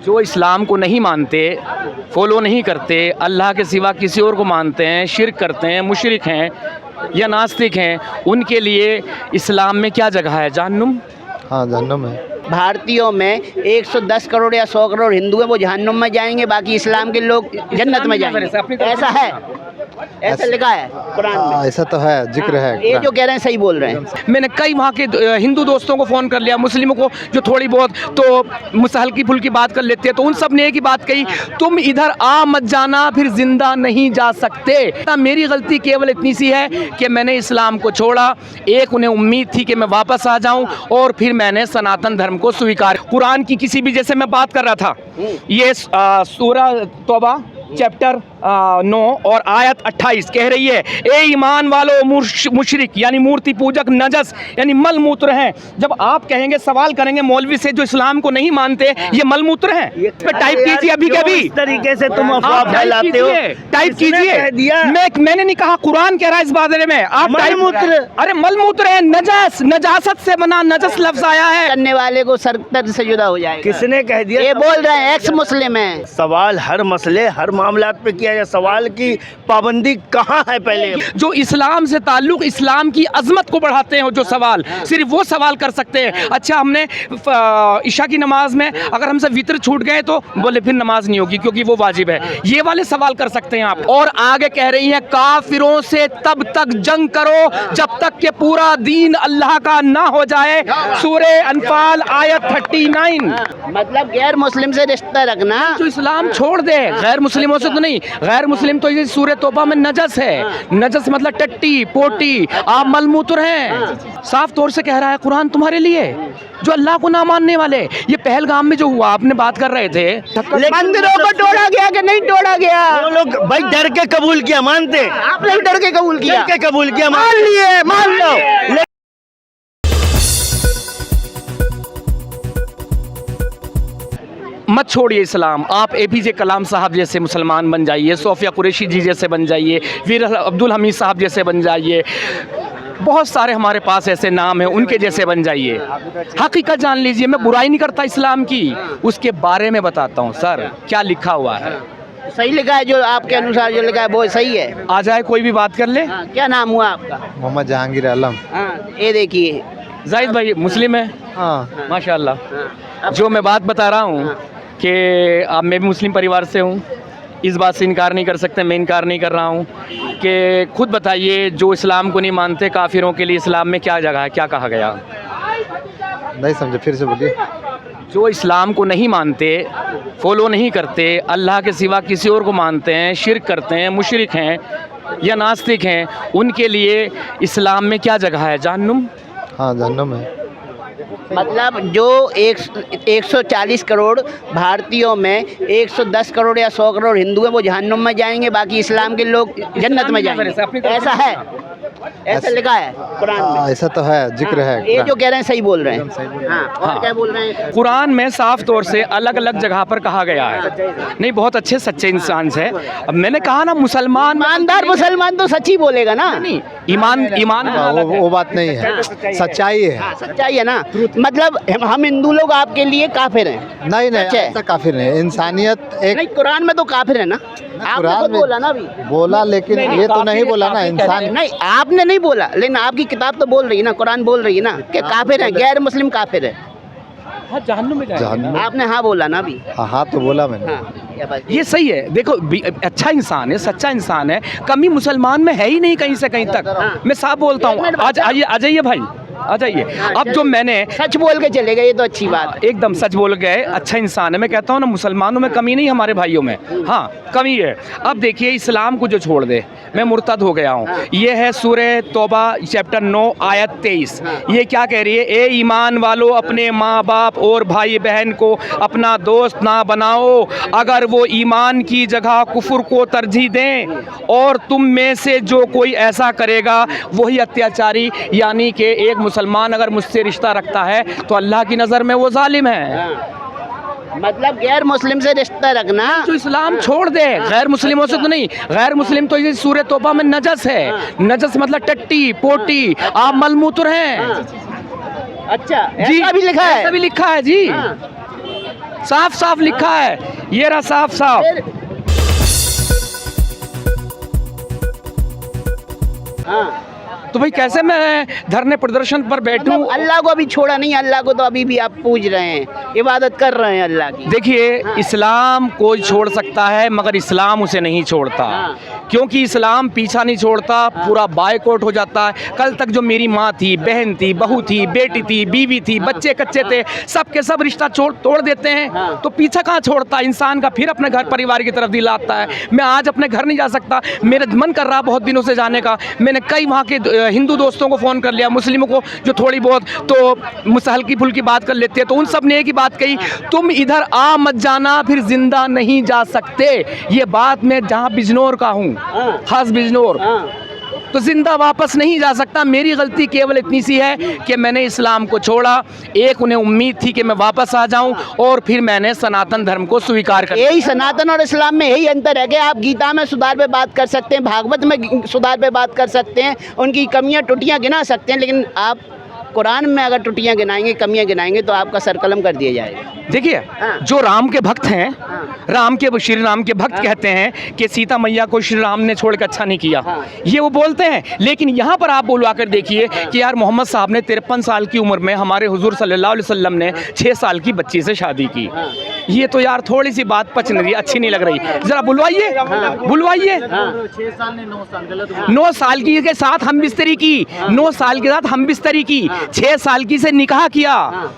जो इस्लाम को नहीं मानते, फॉलो नहीं करते, अल्लाह के सिवा किसी और को मानते हैं, शिर्क करते हैं, मुशरिक हैं या नास्तिक हैं, उनके लिए इस्लाम में क्या जगह है? जहन्नुम। हाँ जहन्नुम है। भारतीयों में 110 करोड़ या 100 करोड़ हिंदू हैं, वो जहन्नुम में जाएंगे, बाकी इस्लाम के लोग जन्नत में जाएंगे। ऐसा है, ऐसा लिखा है कुरान में। ऐसा तो है, जिक्र है। ये जो कह रहे हैं सही बोल रहे हैं। मैंने कई वहाँ के हिंदू दोस्तों को फ़ोन कर लिया, मुस्लिमों को जो थोड़ी बहुत तो मुझसे हल्की फुल्की बात कर लेते हैं, तो उन सब ने एक ही बात कही, तुम इधर आ मत जाना, फिर जिंदा नहीं जा सकते। मेरी गलती केवल इतनी सी है कि मैंने इस्लाम को छोड़ा। एक उन्हें उम्मीद थी कि मैं वापस आ जाऊं, और फिर मैंने सनातन धर्म को स्वीकार। कुरान की किसी भी, जैसे मैं बात कर रहा था, ये सूरा तौबा चैप्टर 9 और आयत 28 कह रही है, ए ईमान वालों, मुशरिक यानी मूर्ति पूजक, नजस यानी मलमूत्र हैं। जब आप कहेंगे, सवाल करेंगे मौलवी से जो इस्लाम को नहीं मानते, ये मलमूत्र हैं, टाइप कीजिए अभी के अभी। इस तरीके से तुम अफवाह फैलाते हो, टाइप कीजिए। मैंने नहीं कहा, कुरान कह रहा है इस बारे में। आप मलमूत्र, अरे मलमूत्र है, नजस, नजासत से बना नजस लफ्ज आया है। करने वाले को सर दर्द से जुदा हो जाएगा। किसने कह दिया? ये बोल रहे हैं एक्स मुस्लिम है। सवाल हर मसले, हर मामलात पे किया जाए। सवाल की पाबंदी कहाँ है? पहले जो इस्लाम से ताल्लुक, इस्लाम की अजमत को बढ़ाते हैं, जो सवाल सिर्फ वो सवाल कर सकते हैं। अच्छा, हमने इशा की नमाज में अगर हमसे वित्र छूट गए तो बोले फिर नमाज नहीं होगी क्योंकि वो वाजिब है। ये वाले सवाल कर सकते हैं आप। और आगे कह रही है, काफिरों से तब तक जंग करो जब तक कि पूरा दीन अल्लाह का ना हो जाए। सूरे अनफाल आयत 39। मतलब गैर मुस्लिम से रिश्ता रखना, जो इस्लाम छोड़ दे, गैर मुस्लिमों से तो नहीं। गैर मुस्लिम तो ये सूरह तौबा में नजस है। नजस मतलब टट्टी पोटी, आप मलमूत्र हैं। साफ तौर से कह रहा है कुरान तुम्हारे लिए, जो अल्लाह को ना मानने वाले। ये पहलगाम में जो हुआ, आपने बात कर रहे थे, मंदिरों को तोड़ा गया कि नहीं तोड़ा गया? वो लोग भाई डर के कबूल किया, मानते? आपने भी डर के कबूल किया? डर के कबूल किया, मान लिए, मान लो। मत छोड़िए इस्लाम। आप APJ कलाम साहब जैसे मुसलमान बन जाइए, सोफिया कुरैशी जी जैसे बन जाइए, वीर अब्दुल हमीद साहब जैसे बन जाइए। बहुत सारे हमारे पास ऐसे नाम हैं, उनके जैसे बन जाइए। हकीकत जान लीजिए। मैं बुराई नहीं करता इस्लाम की, उसके बारे में बताता हूँ सर क्या लिखा हुआ है। सही लिखा है, जो आपके अनुसार जो लिखा है वो सही है। आ जाए कोई भी बात कर ले। क्या नाम हुआ आपका? मोहम्मद जहांगीर आलम। ये देखिए, जाहिद भाई मुस्लिम है। हाँ माशाल्लाह। जो मैं बात बता रहा हूँ कि अब मैं भी मुस्लिम परिवार से हूँ, इस बात से इनकार नहीं कर सकते। मैं इनकार नहीं कर रहा हूँ कि खुद बताइए, जो इस्लाम को नहीं मानते काफिरों के लिए इस्लाम में क्या जगह है? क्या कहा गया? नहीं समझे, फिर से बोलिए। जो इस्लाम को नहीं मानते, फॉलो नहीं करते, अल्लाह के सिवा किसी और को मानते हैं, शिर्क करते हैं, मुशरिक हैं या नास्तिक हैं, उनके लिए इस्लाम में क्या जगह है? जहन्नुम। हाँ जहन्नुम है। मतलब जो 140 करोड़ भारतीयों में 110 करोड़ या 100 करोड़ हिंदू हैं, वो जहन्नुम में जाएंगे, बाकी इस्लाम के लोग जन्नत में जाएंगे। ऐसा है, ऐसा लिखा है कुरान में। ऐसा तो है, जिक्र है। ये जो कह रहे हैं सही बोल रहे हैं। हाँ, और क्या बोल रहे हैं? कुरान में साफ तौर से अलग अलग जगह पर कहा गया है। नहीं, बहुत अच्छे सच्चे इंसान है। अब मैंने कहा ना, मुसलमान ईमानदार मुसलमान तो सच ही बोलेगा ना। नहीं, ईमान वो बात नहीं है, सच्चाई है। सच्चाई है ना। मतलब हम हिंदू लोग आपके लिए काफिर हैं? नहीं नहीं, सच है। ऐसा काफिर नहीं। इंसानियत एक, नहीं, कुरान में तो काफिर है ना। आपने कुरान खुद में बोला ना अभी। बोला, लेकिन ये तो नहीं बोला ना इंसान। नहीं, आपने नहीं बोला, लेकिन आपकी किताब तो बोल रही है ना, कुरान बोल रही है ना कि काफिर है, गैर मुस्लिम काफिर है। जहन्नुम में जाएंगे। जहन्नुम। आपने हाँ बोला ना अभी। हाँ तो बोला मैंने। हाँ, ये सही है। देखो, अच्छा इंसान है, सच्चा इंसान है, कमी मुसलमान में है ही नहीं कहीं से कहीं तक। मैं साफ बोलता हूँ। आज आइए, आ जाइए भाई, आ जाइए। अब जो मैंने सच बोल के चले गए, ये तो अच्छी बात है। एकदम सच बोल गए, अच्छा इंसान है। मैं कहता हूँ ना, मुसलमानों में कमी नहीं, हमारे भाइयों में हाँ कमी है। अब देखिए, इस्लाम को जो छोड़ दे, मैं मुर्तद हो गया हूँ। ये है सूरह तौबा चैप्टर 9 आयत 23। ये क्या कह रही है? ए ईमान वालों, अपने माँ बाप और भाई बहन को अपना दोस्त ना बनाओ अगर वो ईमान की जगह कुफर को तरजीह दें, और तुम में से जो कोई ऐसा करेगा वही अत्याचारी, यानी कि एक मुसलमान अगर मुझसे रिश्ता रखता है तो अल्लाह की नज़र में वो जालिम है। मतलब गैर मुस्लिम से रिश्ता रखना, जो इस्लाम छोड़ दे, गैर मुस्लिमों से तो नहीं। गैर मुस्लिम तो ये सूरह तौबा में नजस है। नजस मतलब टट्टी पोटी, आप मलमूत्र हैं। अच्छा, जी, ऐसा भी लिखा है? ऐसा भी लिखा है जी। साफ साफ लिखा है, ये रहा साफ साफ। हाँ, तो भाई कैसे मैं धरने प्रदर्शन पर बैठूं? मतलब अल्लाह को अभी छोड़ा नहीं, अल्लाह को तो अभी भी आप पूज रहे हैं, इबादत कर रहे हैं अल्लाह की। देखिए, इस्लाम कोई छोड़ सकता है मगर इस्लाम उसे नहीं छोड़ता, क्योंकि इस्लाम पीछा नहीं छोड़ता, पूरा बायकॉट हो जाता है। कल तक जो मेरी माँ थी, बहन थी, बहू थी, बेटी थी, बीवी थी, बच्चे कच्चे थे, सब के सब रिश्ता तोड़ देते हैं, तो पीछा कहाँ छोड़ता इंसान का, फिर अपने घर परिवार की तरफ दिल आता है। मैं आज अपने घर नहीं जा सकता, मेरा मन कर रहा बहुत दिनों से जाने का। मैंने कई वहाँ के हिंदू दोस्तों को फ़ोन कर लिया, मुस्लिमों को जो थोड़ी बहुत तो मुझसे हल्की फुल्की बात कर लेते हैं, तो उन सब ने एक ही बात कही, तुम इधर आ मत जाना, फिर जिंदा नहीं जा सकते। ये बात मैं जहाँ बिजनौर का हूँ, खास बिजनौर, तो जिंदा वापस नहीं जा सकता। मेरी गलती केवल इतनी सी है कि मैंने इस्लाम को छोड़ा। एक उन्हें उम्मीद थी कि मैं वापस आ जाऊं, और फिर मैंने सनातन धर्म को स्वीकार कर लिया। यही सनातन और इस्लाम में यही अंतर है कि आप गीता में सुधार पे बात कर सकते हैं, भागवत में सुधार पे बात कर सकते हैं, उनकी कमियां टुटियां गिना सकते हैं, लेकिन आप कुरान में अगर टुटियां गिनाएंगे, कमियां गिनाएंगे, तो आपका सरकलम कर दिया जाएगा। देखिए, जो राम के भक्त हैं, श्री राम के भक्त कहते हैं कि सीता मैया को श्री राम ने छोड़ के अच्छा नहीं किया, ये वो बोलते हैं। लेकिन यहाँ पर आप बुलवा कर देखिए कि यार मोहम्मद साहब ने 53 साल की उम्र में हमारे हुजूर सल्लल्लाहु अलैहि वसल्लम ने 6 साल की बच्ची से शादी की। ये तो यार थोड़ी सी बात पच नहीं रही, अच्छी नहीं लग रही। जरा बुलवाइए, बुलवाइए। 9 साल की के साथ हम बिस्तरी की, 9 साल के साथ हम बिस्तरी की, 6 साल की से निकाह किया।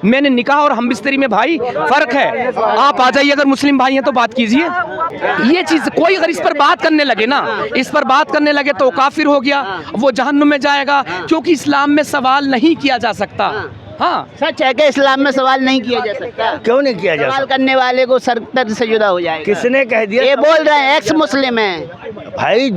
मैंने निकाह और हम बिस्तरी में भाई फर्क है। आप आ जाइए, अगर मुस्लिम भाई हैं तो बात कीजिए। ये चीज कोई अगर इस पर बात करने लगे ना, इस पर बात करने लगे तो काफिर हो गया, वो जहन्नुम में जाएगा, क्योंकि इस्लाम में सवाल नहीं किया जा सकता। हाँ, सच है कि इस्लाम में सवाल नहीं किया जा सकता। क्यों नहीं किया जा सवाल सकता? करने वाले को सर दर्द से जुदा हो जाएगा। किसने कह दिया? ये बोल रहे हैं, एक्स मुस्लिम है भाई,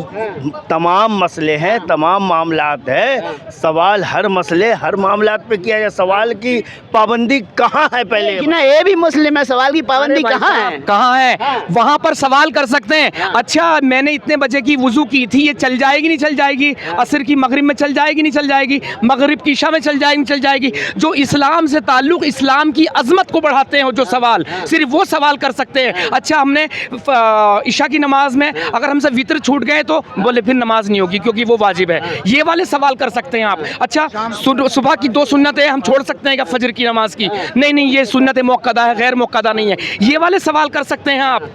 तमाम मसले हैं, तमाम मामलात है, सवाल हर मसले हर मामलात पे किया जाए। सवाल की पाबंदी कहाँ है पहले? कि ना, ये भी मुस्लिम है, सवाल की पाबंदी कहाँ है? कहाँ है? वहाँ पर सवाल कर सकते हैं। अच्छा, मैंने इतने बजे की वुजू की थी, ये चल जाएगी नहीं चल जाएगी? असर की मगरिब में चल जाएगी नहीं चल जाएगी? मगरिब की इशा में चल जाएगी नहीं चल जाएगी? जो इस्लाम से ताल्लुक, इस्लाम की अजमत को बढ़ाते हैं जो सवाल, सिर्फ वो सवाल कर सकते हैं। अच्छा, हमने इशा की नमाज में अगर हमसे वितर छूट गए तो बोले फिर नमाज नहीं होगी क्योंकि वो वाजिब है। ये वाले सवाल कर सकते हैं आप। अच्छा, सुबह की 2 सुन्नतें हम छोड़ सकते हैं क्या फजर की नमाज की? नहीं, ये सुन्नत मुअक्कदा है, गैर मुअक्कदा नहीं है। ये वाले सवाल कर सकते हैं आप,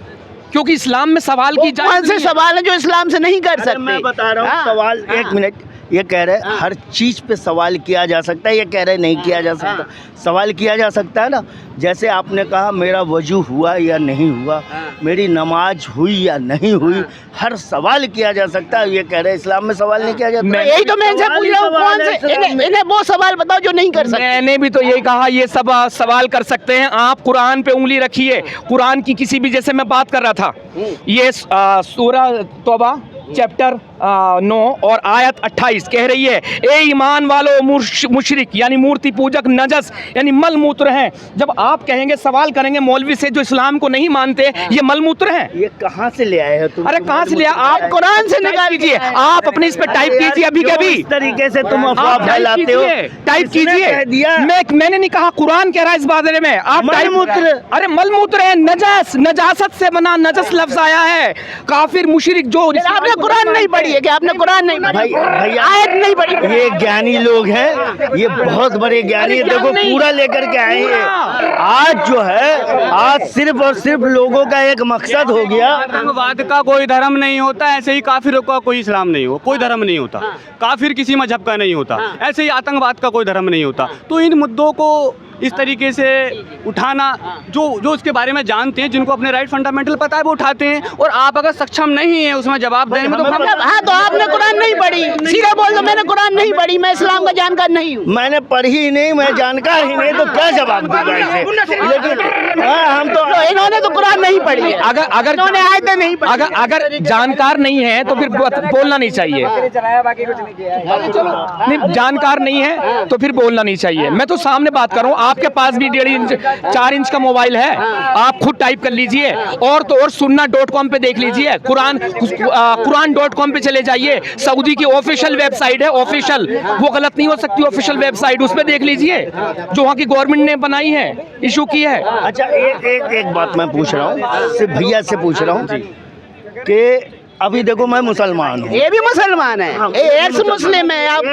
क्योंकि इस्लाम में सवाल की कौन से सवाल है जो इस्लाम से नहीं कर सकते? मैं बता रहा हूँ सवाल। एक मिनट, ये कह रहे हैं हर चीज़ पे सवाल किया जा सकता है, ये कह रहे नहीं किया जा सकता। सवाल किया जा सकता है ना, जैसे आपने कहा मेरा वजू हुआ या नहीं हुआ, मेरी नमाज हुई या नहीं हुई, हर सवाल किया जा सकता है। ये कह रहे इस्लाम में सवाल नहीं किया जाता। यही तो मैं इनसे पूछ रहा हूँ, कौन से इन्हें वो सवाल बताओ जो नहीं कर सकते। मैंने भी तो यही कहा, ये सब सवाल कर सकते हैं। आप कुरान पे उंगली रखिए, कुरान की किसी भी, जैसे मैं बात कर रहा था, ये सूरा तौबा चैप्टर 9 और आयत 28 कह रही है, ए ईमान वालों, मुशरिक यानी मूर्ति पूजक, नजस यानी मलमूत्र हैं। जब आप कहेंगे, सवाल करेंगे मौलवी से जो इस्लाम को नहीं मानते, ये मलमूत्र हैं, ये कहाँ से ले आए हो तुम? अरे कहाँ से लिया? आप कुरान से निकाल कीजिए, आप अपने इस पे टाइप कीजिए अभी के अभी। इस तरीके से तुम अफवाह फैलाते हो। टाइप कीजिए। मैंने नहीं कहा, कुरान कह रहा है इस बारे में। आप मलमूत्र, अरे मलमूत्र है, नजस, नजासत से बना नजस लफ्ज आया है। काफिर मुशरिक जो आपने कुरान नहीं पढ़ी है कि आपने कुरान नहीं पढ़ी? भैया आयत नहीं पढ़ी? ये ज्ञानी लोग हैं, ये बहुत बड़े ज्ञानी है। देखो पूरा लेकर के आए हैं। आज जो है, आज सिर्फ और सिर्फ लोगों का एक मकसद हो गया। आतंकवाद का कोई धर्म नहीं होता, ऐसे ही काफिरों का कोई इस्लाम नहीं हो, कोई धर्म नहीं होता। काफिर किसी मजहब का नहीं होता, ऐसे ही आतंकवाद का कोई धर्म नहीं होता। तो इन मुद्दों को इस तरीके से उठाना, जो उसके बारे में जानते हैं, जिनको अपने राइट फंडामेंटल पता है, वो उठाते हैं। और आप अगर सक्षम नहीं है उसमें जवाब देने में, तो हाँ, तो आपने कुरान नहीं पढ़ी, सीधा बोल दो मैंने कुरान नहीं पढ़ी, मैं इस्लाम का जानकार नहीं हूँ। मैंने पढ़ी ही नहीं, मैं जानकार ही नहीं, तो क्या जवाब दूंगा इसे? लेकिन हम तो इन्होंने इन्होंने तो कुरान नहीं पढ़ी है, अगर इन्होंने आयतें नहीं पढ़ी। अगर जानकार नहीं है तो फिर बोलना नहीं चाहिए। नहीं, जानकार नहीं है तो फिर बोलना नहीं चाहिए। मैं तो सामने बात कर रहा हूँ, आपके पास भी 1.5 इंच 4 इंच का मोबाइल है, आप खुद टाइप कर लीजिए, और तो और sunna.com पे देख लीजिए, कुरान.com पे चले जाइए, सऊदी की ऑफिशियल वेबसाइट है, ऑफिशियल, वो गलत नहीं हो सकती ऑफिशियल वेबसाइट, उस पे देख लीजिए जो वहाँ की गवर्नमेंट ने बनाई है, इशू की है। अच्छा, एक बात मैं पूछ रहा हूँ, सिर्फ भैया से पूछ रहा हूँ कि अभी देखो मैं मुसलमान हूँ। ये भी मुसलमान है, एक्स मुस्लिम है, आप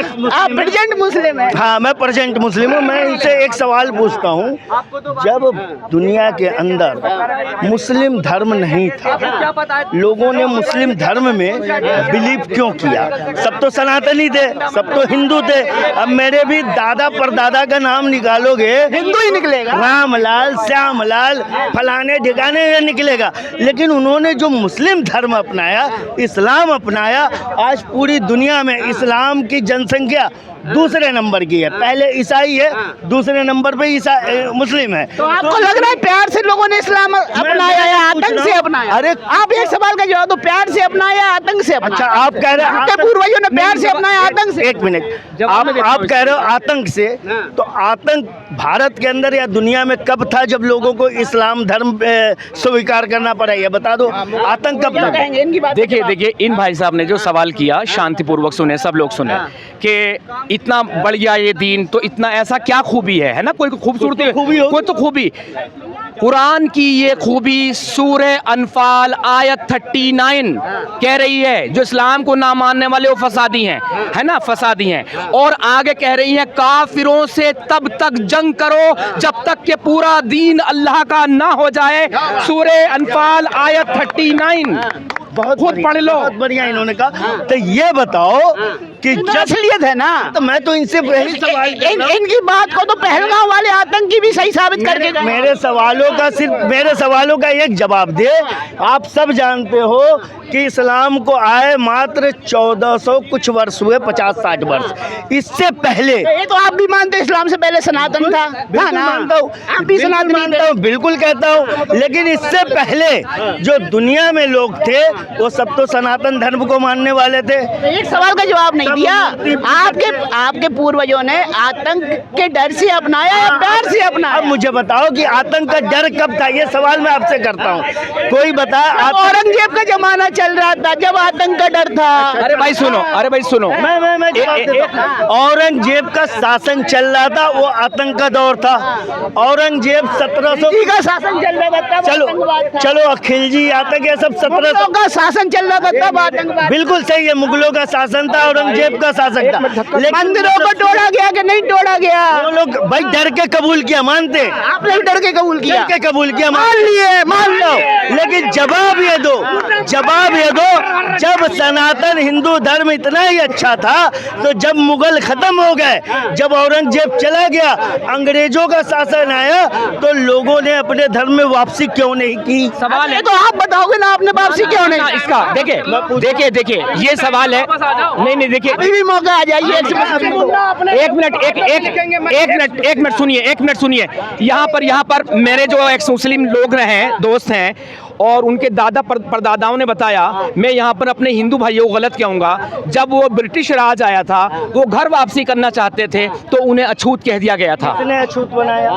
प्रेजेंट मुस्लिम है। हाँ, मैं प्रेजेंट मुस्लिम हूँ। मैं इनसे एक सवाल पूछता हूँ, जब दुनिया के अंदर मुस्लिम धर्म नहीं था, लोगों ने मुस्लिम धर्म में बिलीव क्यों किया? सब तो सनातनी थे, सब तो हिंदू थे। अब मेरे भी दादा परदादा का नाम निकालोगे, हिंदू ही निकलेगा, रामलाल, श्यामलाल, फलाने ठिकाने ये निकलेगा। लेकिन उन्होंने जो मुस्लिम धर्म अपनाया, इस्लाम अपनाया, आज पूरी दुनिया में इस्लाम की जनसंख्या दूसरे नंबर की है। पहले ईसाई है, दूसरे नंबर पे मुस्लिम है। तो आपको लग रहा है प्यार से लोगों ने इस्लाम अपनाया या आतंक से अपनाया? अरे आप एक सवाल का जवाब दो, प्यार से अपनाया या आतंक से अपनाया? अच्छा, आप कह रहे हैं आपके पूर्वजों ने प्यार से अपनाया आतंक से? एक मिनट, आप कह रहे हो आतंक से, तो आतंक भारत के अंदर या दुनिया में कब था जब लोगों को इस्लाम धर्म स्वीकार करना पड़ा? ये बता दो, आतंक कब था? देखिए इन भाई साहब ने जो सवाल किया, शांतिपूर्वक सुने, सब लोग सुने कि इतना बढ़िया ये दीन, तो इतना ऐसा क्या खूबी है ना? कोई खूबसूरती, कोई तो खूबी, कुरान की ये खूबी सूरह अनफाल आयत 39 कह रही है, जो इस्लाम को ना मानने वाले वो फसादी हैं, है ना, फसादी हैं। और आगे कह रही है, काफिरों से तब तक जंग करो जब तक कि पूरा दीन अल्लाह का ना हो जाए। सूरह अनफाल आयत 39 बहुत खुद पढ़ लो। बहुत बढ़िया इन्होंने कहा। तो ये बताओ कि असलियत है ना, तो मैं तो इनसे वही सवाल इनकी बात को तो पहलगांव वाले आतंकी भी सही साबित करके गए। मेरे सवालों का एक जवाब दे। आप सब जानते हो कि इस्लाम को आए मात्र 1400 कुछ वर्ष हुए, 50-60 वर्ष। इससे पहले ये तो आप भी मानते हैं इस्लाम से पहले सनातन था? बिल्कुल मानता हूँ, आप भी सनातनी मानता हूँ, बिल्कुल कहता हूँ। लेकिन इससे पहले जो दुनिया में लोग थे वो सब तो सनातन धर्म को मानने वाले थे। एक सवाल का जवाब नहीं दिया। आपके पूर्वजों ने आतंक के डर से अपनाया या प्यार से अपनाया? अब मुझे बताओ कि आतंक का डर कब था? ये सवाल मैं आपसे करता हूँ, कोई बताए। औरंगजेब का जमाना चल रहा था जब आतंक का डर था। अरे भाई सुनो, मैं जवाब देता हूँ। औरंगजेब का शासन चल रहा था, वो आतंक का दौर था। औरंगजेब 1700 का शासन चल रहा था, चलो खिलजी आतंक ये सब 1700 का शासन चल रहा था तब आतंकवाद। बिल्कुल सही है, मुगलों का शासन था, औरंगजेब का शासन था। लेकिन मंदिरों को तोड़ा गया कि नहीं तोड़ा गया? वो लोग भाई डर के कबूल किया, मानते? आपने भी डर के कबूल किया? डर के कबूल किया, मान लो। लेकिन जवाब ये दो, जब सनातन हिंदू धर्म इतना ही अच्छा था, तो जब मुगल खत्म हो गए, जब औरंगजेब चला गया, अंग्रेजों का शासन आया, तो लोगों ने अपने धर्म में वापसी क्यों नहीं की? सवाल है तो आप बताओगे ना, आपने वापसी क्यों नहीं? इसका देखिए ये सवाल है। नहीं देखिए, अभी भी मौका आ जाइए। एक मिनट सुनिए। यहाँ पर मेरे जो एक्स मुस्लिम लोग रहे, दोस्त हैं, और उनके दादा परदादाओं ने बताया, मैं यहाँ पर अपने हिंदू भाइयों को गलत कहूँगा, जब वो ब्रिटिश राज आया था, वो घर वापसी करना चाहते थे तो उन्हें अछूत कह दिया गया था। किसने अछूत बनाया?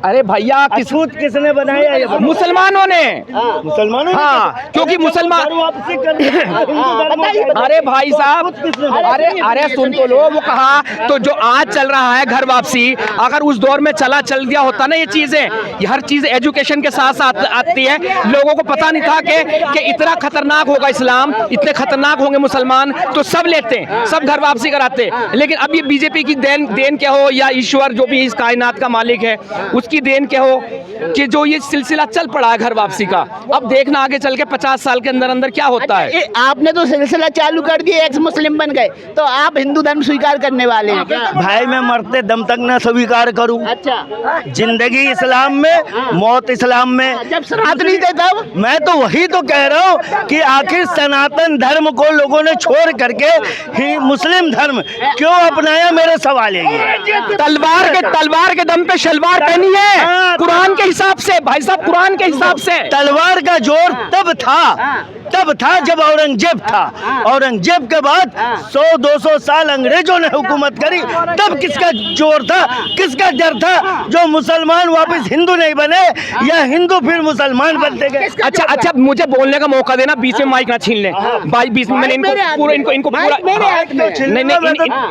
अरे भैया, अछूत किसने बनाया? ये बताओ। मुसलमानों ने। मुसलमानों ने? हाँ, क्योंकि मुसलमान वापसी करनी। अरे भाई साहब, अरे सुन तो लो, वो कहा तो जो आज चल रहा है घर वापसी, अगर उस दौर में चल दिया होता ना ये चीजें, ये हर चीज एजुकेशन के साथ साथ आती है। लोगों को पता नहीं था कि इतना खतरनाक होगा इस्लाम, इतने खतरनाक होंगे मुसलमान, तो सब लेते हैं, सब घर वापसी कराते। लेकिन अब ये बीजेपी की देन क्या हो, या ईश्वर जो भी इस कायनात का मालिक है उसकी देन क्या हो, कि जो ये सिलसिला चल पड़ा है घर वापसी का। अब देखना आगे चल के 50 साल के अंदर क्या होता है। आपने तो सिलसिला चालू कर दिया, एक्स मुस्लिम बन गए, तो आप हिंदू धर्म स्वीकार करने वाले हैं क्या? भाई मैं मरते दम तक न स्वीकार करूं। अच्छा, जिंदगी इस्लाम में, मौत इस्लाम में। जब सनातनी थे तब? मैं तो वही तो कह रहा हूँ कि आखिर सनातन धर्म को लोगों ने छोड़ करके ही मुस्लिम धर्म क्यों अपनाया? मेरा सवाल है ये। तलवार के दम पे शलवार पहनी है, हाँ, कुरान के हिसाब से भाई साहब, कुरान के हिसाब से तलवार का जोर तब था जब औरंगजेब था। औरंगजेब के बाद 100-200 साल अंग्रेजों ने हुकूमत करी, तब किसका जोर था, किसका डर था? जो मुसलमान वापस हिंदू नहीं बने या हिंदू फिर मुसलमान बनते गए। अच्छा मुझे बोलने का मौका देना, बीच में माइक ना छीन ले भाई, बीच में मैंने इनको पूरा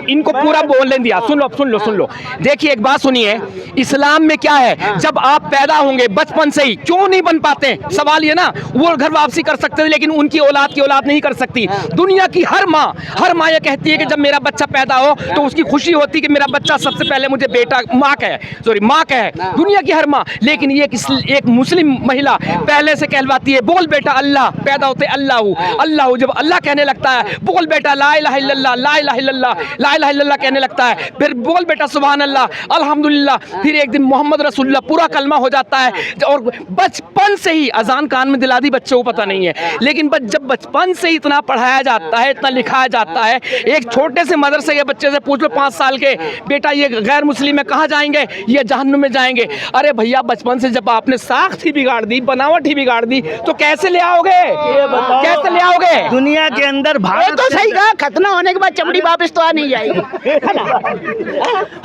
इनको पूरा बोलने दिया। सुन लो देखिए, एक बात सुनिए, इस्लाम में क्या है, जब आप पैदा होंगे बचपन से ही क्यों नहीं बन पाते, सवाल ये ना, वो घर वापसी कर सकते थे लेकिन उनकी औलाद की औलाद नहीं कर सकती। दुनिया की हर माँ ये कहती है कि जब मेरा बच्चा पैदा हो तो उसकी खुशी होती है कि मेरा बच्चा सबसे पहले मुझे बेटा माँ का है, दुनिया की हर माँ। लेकिन ये एक मुस्लिम महिला पहले से कहलवाती है, बोल बेटा अल्लाह, पैदा होते अल्लाह, जब अल्लाह कहने लगता है बोल बेटा ला इलाहा इल्लल्लाह, ला इलाहा इल्लल्लाह, ला इलाहा इल्लल्लाह कहने लगता है, फिर बोल बेटा सुभान अल्लाह अल्हम्दुलिल्लाह, फिर एक दिन मोहम्मद रसूलुल्लाह, पूरा कलमा हो जाता है। और बचपन से ही अजान कान में दिला दी, बच्चे को पता नहीं है, लेकिन जब बचपन से ही इतना पढ़ाया जाता है, इतना लिखाया जाता है, एक छोटे से मदरसे के बच्चे से पूछ लो 5 साल के, बेटा ये गैर मुस्लिम है कहाँ जाएंगे, ये जहन्नुम में जाएंगे। अरे भैया, बचपन से जब आपने साख्त ही बिगाड़ दी, बनावट ही बिगाड़ दी, तो कैसे ले आओगे, कैसे ले आओगे? दुनिया के अंदर ये तो सही कहा, खतना होने के बाद चमड़ी वापस तो आ नहीं जाएगी।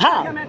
हाँ,